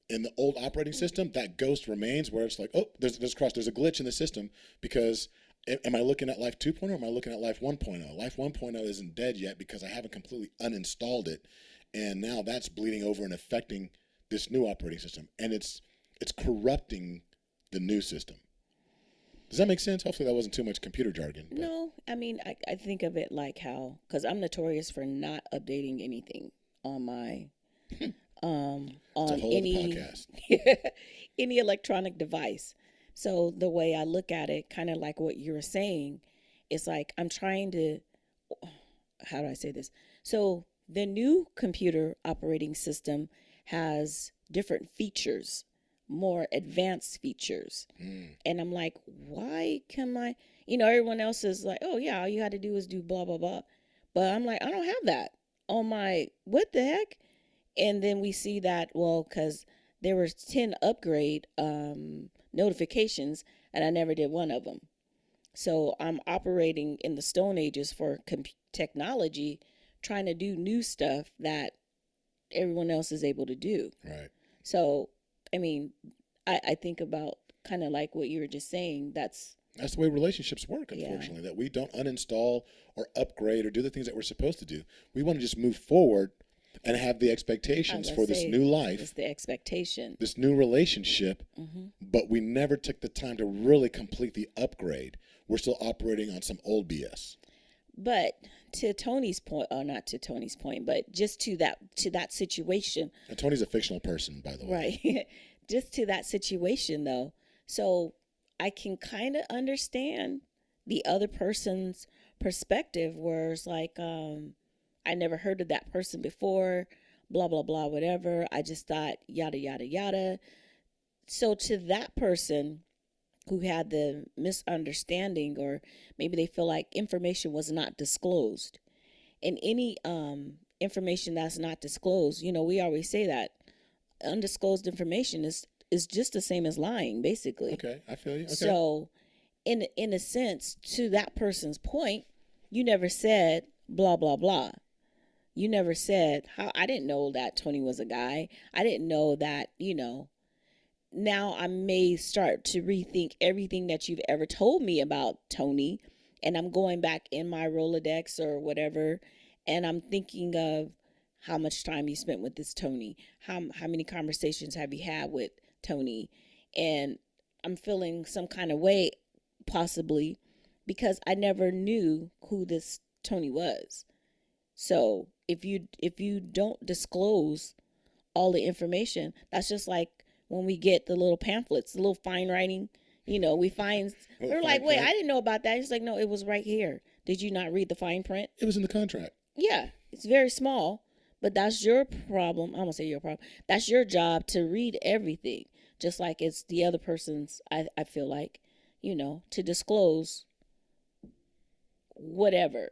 in the old operating system, that ghost remains where it's like, oh, there's a glitch in the system because am I looking at life 2.0 or am I looking at life 1.0? Life 1.0 isn't dead yet because I haven't completely uninstalled it. And now that's bleeding over and affecting this new operating system. And it's corrupting the new system. Does that make sense? Hopefully that wasn't too much computer jargon. But. No, I mean, I think of it like how, because I'm notorious for not updating anything on my, on any, any electronic device. So the way I look at it, kind of like what you were saying, it's like I'm trying to, how do I say this? So the new computer operating system has different features, more advanced features. And I'm like, why can I, everyone else is like, oh yeah, all you had to do is do blah, blah, blah. But I'm like, I don't have that on my, what the heck? And then we see that, well, because there were 10 upgrade notifications and I never did one of them. So I'm operating in the Stone Ages for technology, trying to do new stuff that everyone else is able to do. Right. So, I mean, I think about kind of like what you were just saying. That's the way relationships work, unfortunately, that we don't uninstall or upgrade or do the things that we're supposed to do. We want to just move forward and have the expectations for this new life. It's the expectation. This new relationship, but we never took the time to really complete the upgrade. We're still operating on some old BS. But to Tony's point, or not to Tony's point, but just to that situation. And Tony's a fictional person, by the way. Right. Just to that situation, though. So I can kind of understand the other person's perspective, where it's like, I never heard of that person before, blah, blah, blah, whatever. I just thought yada, yada, yada. So to that person who had the misunderstanding, or maybe they feel like information was not disclosed, and any information that's not disclosed, we always say that undisclosed information is just the same as lying, basically. Okay, I feel you. Okay. So in a sense, to that person's point, you never said blah, blah, blah. You never said, how I didn't know that Tony was a guy. I didn't know that, now I may start to rethink everything that you've ever told me about Tony. And I'm going back in my Rolodex or whatever, and I'm thinking of how much time you spent with this Tony. How many conversations have you had with Tony? And I'm feeling some kind of way, possibly, because I never knew who this Tony was. So if you don't disclose all the information, that's just like when we get the little pamphlets, the little fine writing, we find, we're like, wait, I didn't know about that. It's like, no, it was right here. Did you not read the fine print? It was in the contract. Yeah, it's very small, but that's your problem. I'm going to say your problem. That's your job to read everything, just like it's the other person's, I feel like, to disclose whatever.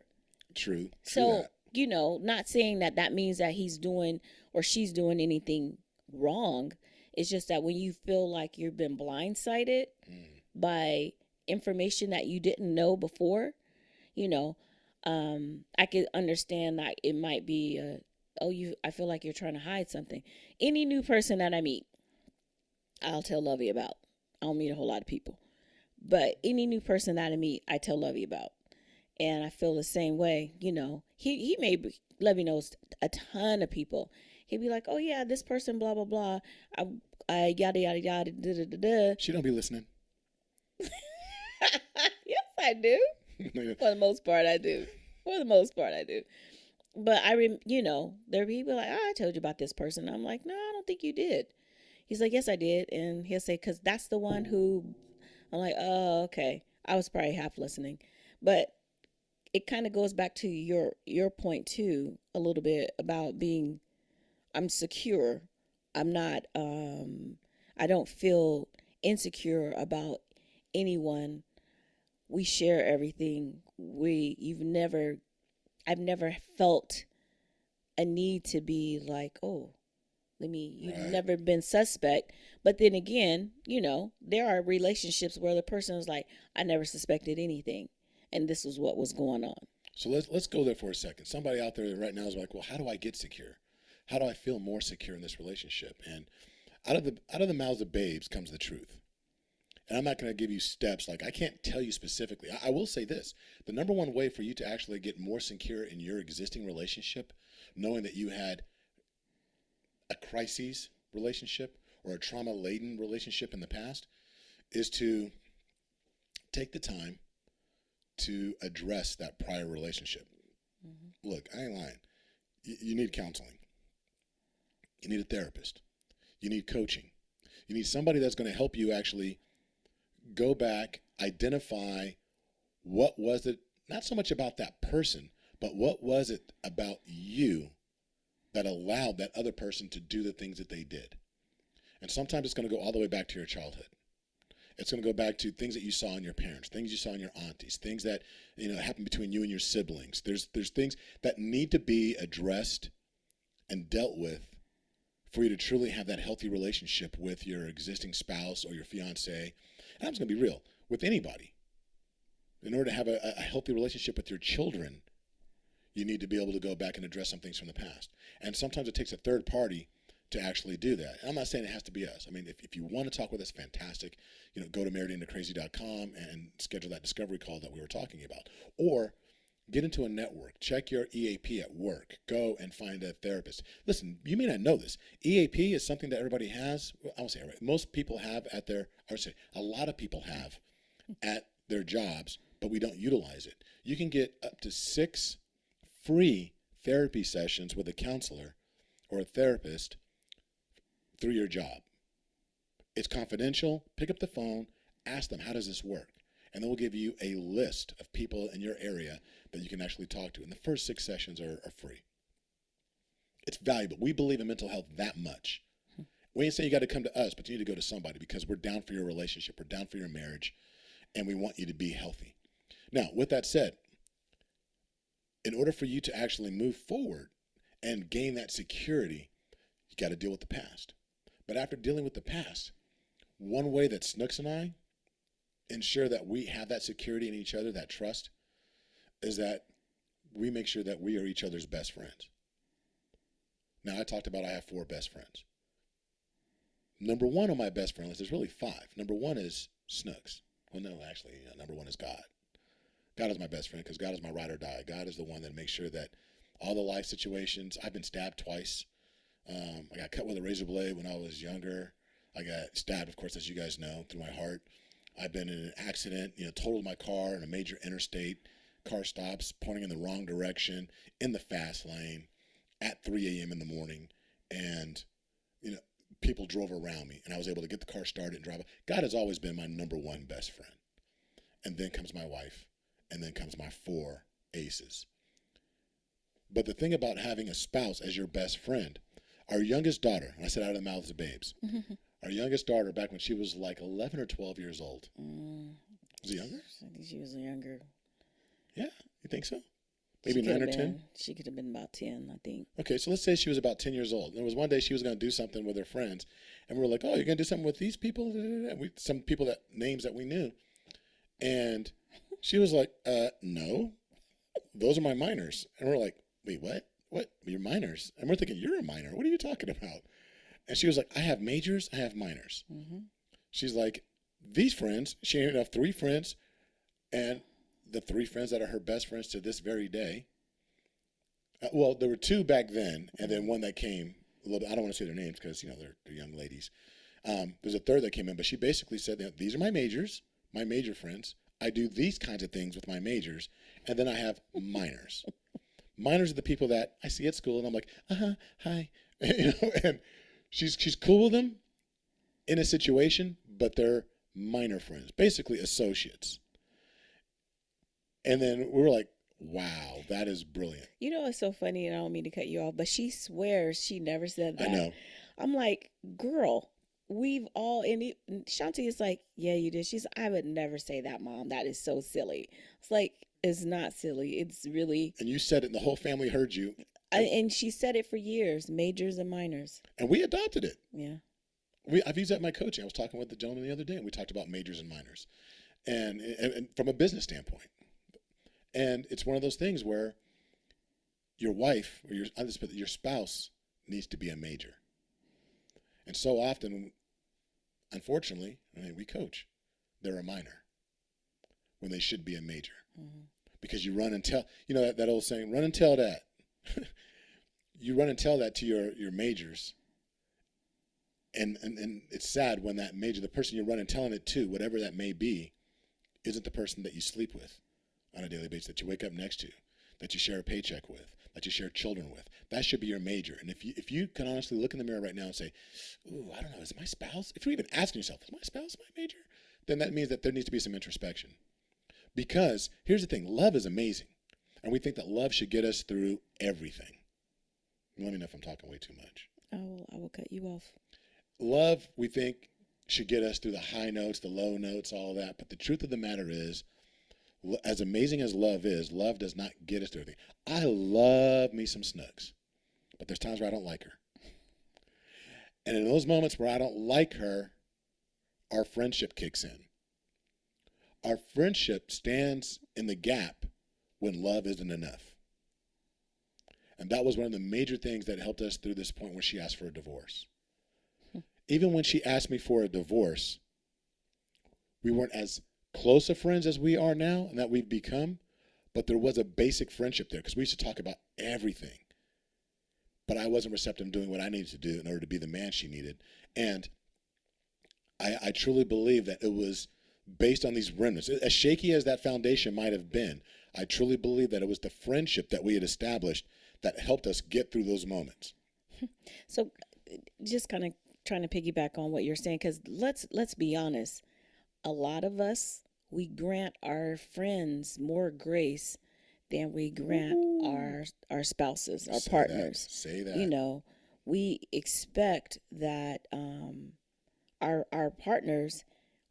True. So, not saying that means that he's doing or she's doing anything wrong. It's just that when you feel like you've been blindsided by information that you didn't know before, I could understand that it might be, I feel like you're trying to hide something. Any new person that I meet, I'll tell Lovey about. I don't meet a whole lot of people. But any new person that I meet, I tell Lovey about. And I feel the same way, he Lovey knows a ton of people. He'd be like, oh yeah, this person, blah, blah, blah. I yada, yada, yada, da, da, da, da. She don't be listening. Yes, I do. For the most part, I do. But there are people like, I told you about this person. I'm like, no, I don't think you did. He's like, yes, I did. And he'll say, because that's the one who, I'm like, oh, okay. I was probably half listening. But it kind of goes back to your point too, a little bit about being, I'm secure. I'm not, I don't feel insecure about anyone. We share everything. I've never felt a need to be like, you've never been suspect. But then again, there are relationships where the person is like, I never suspected anything. And this was what was going on. So let's go there for a second. Somebody out there right now is like, well, how do I get secure? How do I feel more secure in this relationship? And out of the mouths of babes comes the truth. And I'm not going to give you steps. Like, I can't tell you specifically. I will say this. The number one way for you to actually get more secure in your existing relationship, knowing that you had a crisis relationship or a trauma-laden relationship in the past, is to take the time to address that prior relationship. Mm-hmm. Look, I ain't lying. You need counseling. You need a therapist. You need coaching. You need somebody that's going to help you actually go back, identify what was it, not so much about that person, but what was it about you that allowed that other person to do the things that they did. And sometimes it's going to go all the way back to your childhood. It's going to go back to things that you saw in your parents, things you saw in your aunties, things that happened between you and your siblings. There's things that need to be addressed and dealt with for you to truly have that healthy relationship with your existing spouse or your fiance. And I'm just going to be real, with anybody. In order to have a healthy relationship with your children, you need to be able to go back and address some things from the past. And sometimes it takes a third party to actually do that. And I'm not saying it has to be us. I mean, if you want to talk with us, fantastic. Go to marriedintocrazy.com and schedule that discovery call that we were talking about. Or get into a network. Check your EAP at work. Go and find a therapist. Listen, you may not know this. EAP is something that everybody has. I won't say everybody. Most people have at their, I would say a lot of people have at their jobs, but we don't utilize it. You can get up to 6 free therapy sessions with a counselor or a therapist through your job. It's confidential. Pick up the phone, ask them, how does this work? And then we'll give you a list of people in your area that you can actually talk to. And the first 6 sessions are free. It's valuable. We believe in mental health that much. We ain't saying you got to come to us, but you need to go to somebody because we're down for your relationship. We're down for your marriage. And we want you to be healthy. Now, with that said, in order for you to actually move forward and gain that security, you got to deal with the past. But after dealing with the past, one way that Snooks and I ensure that we have that security in each other, that trust, is that we make sure that we are each other's best friends. Now, I talked about I have 4 best friends. Number 1 on my best friend list, there's really 5. Number 1 is Snooks. Well, no, actually, number 1 is God. God is my best friend because God is my ride or die. God is the one that makes sure that all the life situations, I've been stabbed twice. I got cut with a razor blade when I was younger. I got stabbed, of course, as you guys know, through my heart. I've been in an accident, totaled my car in a major interstate. Car stops, pointing in the wrong direction, in the fast lane, at 3 a.m. in the morning. And, people drove around me, and I was able to get the car started and drive. God has always been my number 1 best friend. And then comes my wife, and then comes my 4 aces. But the thing about having a spouse as your best friend, our youngest daughter, and I said out of the mouths of babes, our youngest daughter, back when she was like 11 or 12 years old. Was it younger? I think she was younger. Yeah, you think so? She Maybe could 9 or have 10? been. She could have been about 10, I think. Okay, so let's say she was about 10 years old. And there was one day she was going to do something with her friends. And we were like, oh, you're going to do something with these people? And some people that names that we knew. And she was like, no, those are my minors. And we're like, wait, what? What? You're minors? And we're thinking, you're a minor. What are you talking about? And she was like, I have majors, I have minors. Mm-hmm. She's like, these friends, she ended up 3 friends, and the 3 friends that are her best friends to this very day. Well, there were 2 back then, and then one that came a little bit. I don't want to say their names because, they're young ladies. There's a 3rd that came in, but she basically said that these are my majors, my major friends. I do these kinds of things with my majors, and then I have minors. Minors are the people that I see at school, and I'm like, hi, and she's cool with them in a situation, but they're minor friends, basically associates. And then we were like, wow, that is brilliant. You know, it's so funny, and I don't mean to cut you off, but she swears she never said that. I know. I'm like, girl, we've all, and Shanti is like, yeah, you did. She's, I would never say that, Mom. That is so silly. It's like, it's not silly. It's really. And you said it, and the whole family heard you. And she said it for years, majors and minors. And we adopted it. Yeah. I've used that in my coaching. I was talking with the gentleman the other day, and we talked about majors and minors, and from a business standpoint. And it's one of those things where your wife or your spouse needs to be a major. And so often, unfortunately, we coach, they're a minor when they should be a major. Mm-hmm. Because you run and tell, that old saying, run and tell that. You run and tell that to your majors. And it's sad when that major, the person you run and telling it to, whatever that may be, isn't the person that you sleep with on a daily basis, that you wake up next to, that you share a paycheck with, that you share children with. That should be your major. And if you can honestly look in the mirror right now and say, ooh, I don't know, is my spouse? If you're even asking yourself, is my spouse my major? Then that means that there needs to be some introspection. Because here's the thing, love is amazing. And we think that love should get us through everything. Let me know if I'm talking way too much. I will cut you off. Love, we think, should get us through the high notes, the low notes, all that. But the truth of the matter is, as amazing as love is, love does not get us through everything. I love me some Snooks, but there's times where I don't like her. And in those moments where I don't like her, our friendship kicks in. Our friendship stands in the gap when love isn't enough. And that was one of the major things that helped us through this point when she asked for a divorce. Even when she asked me for a divorce, we weren't as close of friends as we are now and that we've become, but there was a basic friendship there because we used to talk about everything. But I wasn't receptive to doing what I needed to do in order to be the man she needed. And I truly believe that it was based on these remnants. As shaky as that foundation might have been, I truly believe that it was the friendship that we had established that helped us get through those moments. So just kind of trying to piggyback on what you're saying, because let's be honest, a lot of us, we grant our friends more grace than we grant our spouses, our partners. Say that. We expect that our partners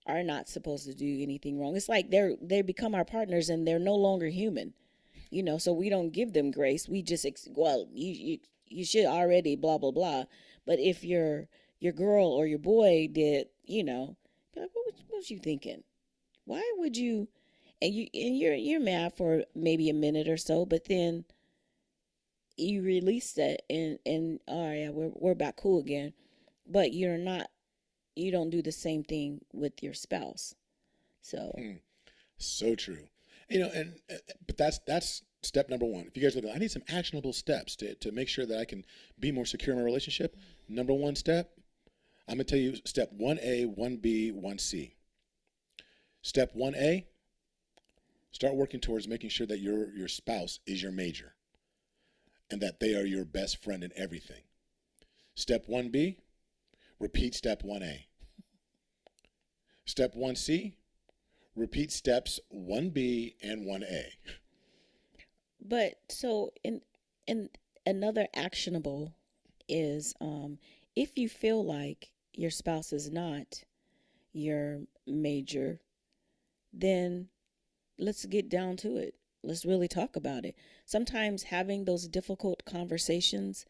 are not supposed to do anything wrong. It's like they become our partners and they're no longer human. So we don't give them grace. We just you should already blah blah blah. But if your girl or your boy did, be like, what was you thinking? Why would you? And you're mad for maybe a minute or so, but then you release that and all right, we're back cool again. But you don't do the same thing with your spouse. So So true. But that's step number 1. If you guys look, I need some actionable steps to make sure that I can be more secure in my relationship. Number 1 step, I'm going to tell you step 1A, 1B, 1C. Step 1A, start working towards making sure that your spouse is your major and that they are your best friend in everything. Step 1B, repeat step 1A. Step 1C, repeat steps 1B and 1A. But so in another actionable is if you feel like your spouse is not your major, then let's get down to it. let's really talk about it. Sometimes having those difficult conversations,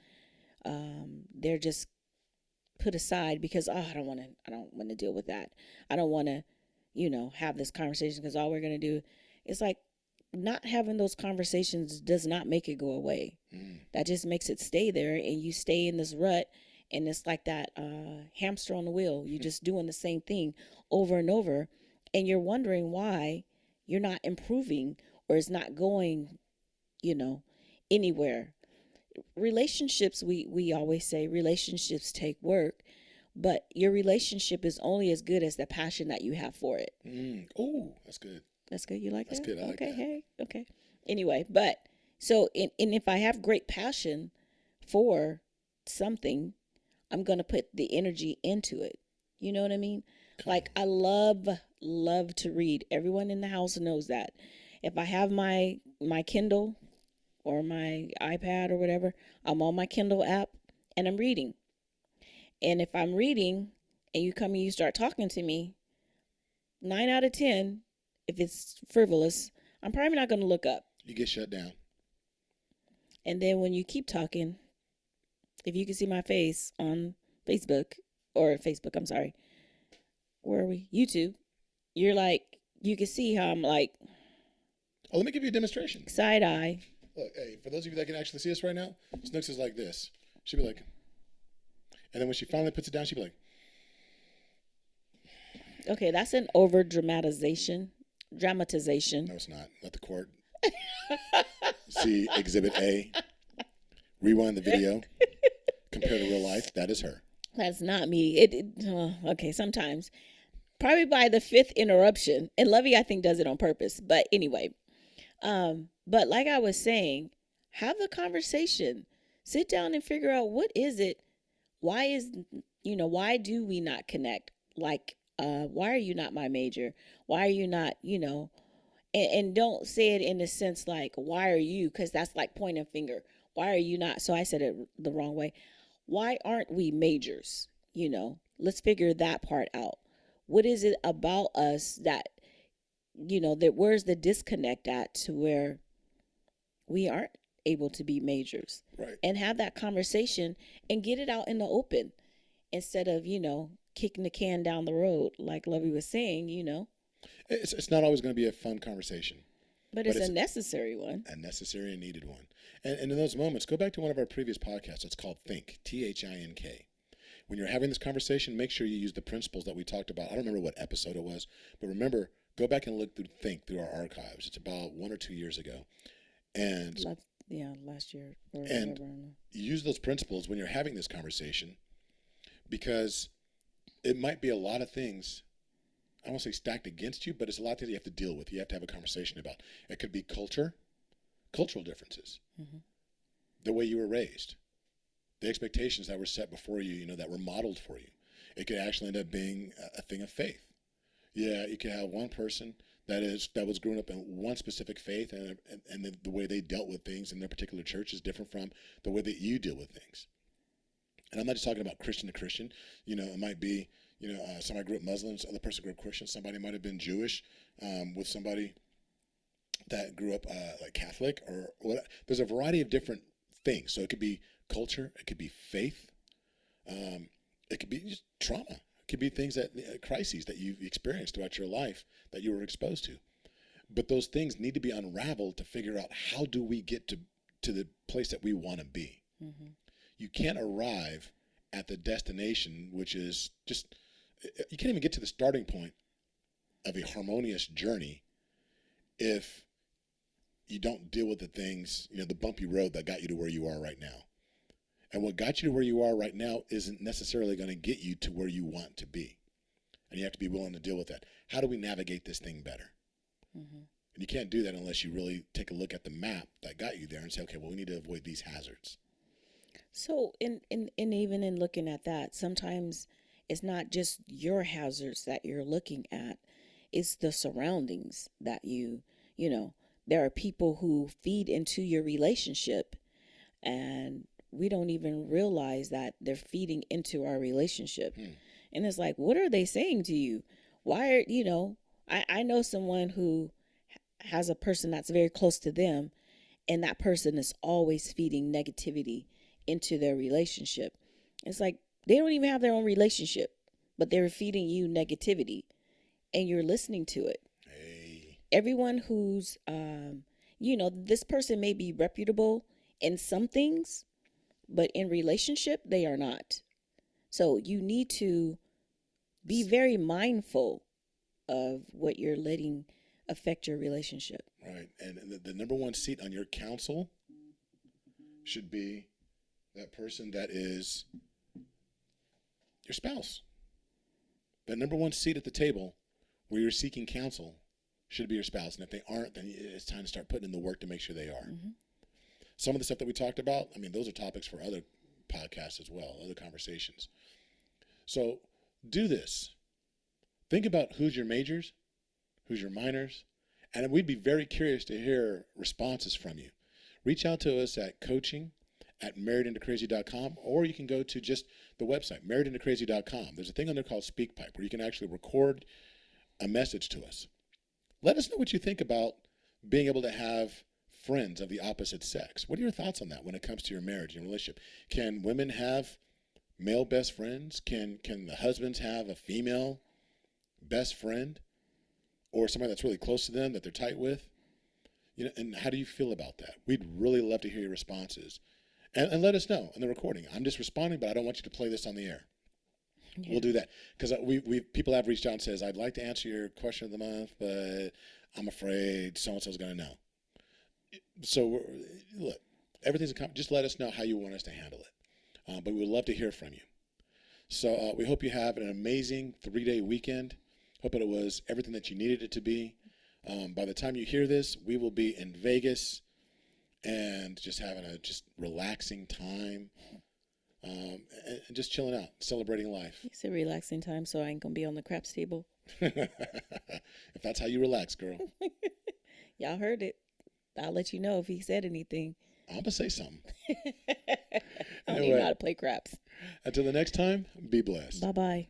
they're just put aside because I don't want to deal with that. I don't want to, have this conversation because all we're going to do is like not having those conversations does not make it go away. That just makes it stay there, and you stay in this rut, and it's like that hamster on the wheel. You're just doing the same thing over and over, and you're wondering why you're not improving or it's not going, anywhere. Relationships, we always say relationships take work, but your relationship is only as good as the passion that you have for it. Oh, that's good. That's good. You like That's that? good. I like Okay. that. Hey. Okay. Anyway, but so and if I have great passion for something, I'm gonna put the energy into it. You know what I mean? Like I love to read. Everyone in the house knows that. If I have my Kindle or my iPad or whatever, I'm on my Kindle app and I'm reading. And if I'm reading and you come and you start talking to me, 9 out of 10, if it's frivolous, I'm probably not going to look up. You get shut down. And then when you keep talking, if you can see my face on Facebook, I'm sorry, where are we? YouTube. You're like, you can see how I'm like. Oh, let me give you a demonstration. Side eye. Look, hey, for those of you that can actually see us right now, Snooks is like this. She'll be like, and then when she finally puts it down, she'll be like. Okay, that's an over dramatization. No, it's not. Let the court see Exhibit A. Rewind the video. Compare to real life. That is her. That's not me. Okay, sometimes. Probably by the 5th interruption. And Lovey, I think, does it on purpose. But anyway. But like I was saying, have a conversation. Sit down and figure out what is it. Why do we not connect? Like, why are you not my major? Why are you not, and don't say it in the sense like, why are you? Because that's like pointing finger. Why are you not? So I said it the wrong way. Why aren't we majors? Let's figure that part out. What is it about us that, that where's the disconnect at to where we aren't able to be majors? Right. And have that conversation and get it out in the open instead of, kicking the can down the road, like Lovey was saying, It's not always going to be a fun conversation. But it's a necessary one. A necessary and needed one. And in those moments, go back to one of our previous podcasts. It's called Think, T-H-I-N-K. When you're having this conversation, make sure you use the principles that we talked about. I don't remember what episode it was, but remember, go back and look through Think through our archives. It's about 1 or 2 years ago. And last year. Or and whatever. Use those principles when you're having this conversation, because it might be a lot of things, I won't say stacked against you, but it's a lot of things you have to deal with. You have to have a conversation about. It could be cultural differences, the way you were raised, the expectations that were set before you, that were modeled for you. It could actually end up being a thing of faith. Yeah, you could have one person that was growing up in one specific faith, and the way they dealt with things in their particular church is different from the way that you deal with things. And I'm not just talking about Christian to Christian. It might be, somebody grew up Muslim, other person grew up Christian. Somebody might have been Jewish with somebody that grew up like Catholic or what. There's a variety of different things. So it could be culture. It could be faith. It could be just trauma. It could be things crises that you've experienced throughout your life that you were exposed to. But those things need to be unraveled to figure out, how do we get to the place that we want to be. You can't arrive at the destination, which is just, you can't even get to the starting point of a harmonious journey if you don't deal with the things, the bumpy road that got you to where you are right now. And what got you to where you are right now isn't necessarily going to get you to where you want to be. And you have to be willing to deal with that. How do we navigate this thing better? And you can't do that unless you really take a look at the map that got you there and say, okay, well, we need to avoid these hazards. So, in even in looking at that, sometimes it's not just your hazards that you're looking at; it's the surroundings that there are people who feed into your relationship, and we don't even realize that they're feeding into our relationship. And it's like, what are they saying to you? Why are I know someone who has a person that's very close to them, and that person is always feeding negativity into their relationship. It's like they don't even have their own relationship, but they're feeding you negativity, and you're listening to it. Hey. Everyone who's, this person may be reputable in some things, but in relationship, they are not. So you need to be very mindful of what you're letting affect your relationship. Right. And the number one seat on your council should be that person that is your spouse. The number one seat at the table where you're seeking counsel should be your spouse. And if they aren't, then it's time to start putting in the work to make sure they are. Mm-hmm. Some of the stuff that we talked about, I mean, those are topics for other podcasts as well, other conversations. So do this. Think about who's your majors, who's your minors, and we'd be very curious to hear responses from you. Reach out to us at coaching@marriedintocrazy.com, or you can go to just the website, marriedintocrazy.com. There's a thing on there called SpeakPipe where you can actually record a message to us. Let us know what you think about being able to have friends of the opposite sex. What are your thoughts on that when it comes to your marriage and relationship? Can women have male best friends? Can the husbands have a female best friend, or somebody that's really close to them that they're tight with? And how do you feel about that? We'd really love to hear your responses, and let us know in the recording. I'm just responding, but I don't want you to play this on the air. Yeah. We'll do that because we people have reached out and says, I'd like to answer your question of the month, but I'm afraid so and so's going to know. So look, everything's just let us know how you want us to handle it, but we would love to hear from you. So we hope you have an amazing 3-day weekend. Hope it was everything that you needed it to be. By the time you hear this, we will be in Vegas and just having a relaxing time, and just chilling out, celebrating life. It's a relaxing time, so I ain't gonna be on the craps table. If that's how you relax, girl. Y'all heard it. I'll let you know if he said anything. I'm gonna say something. I don't even know how to play craps. Until the next time, be blessed. Bye-bye.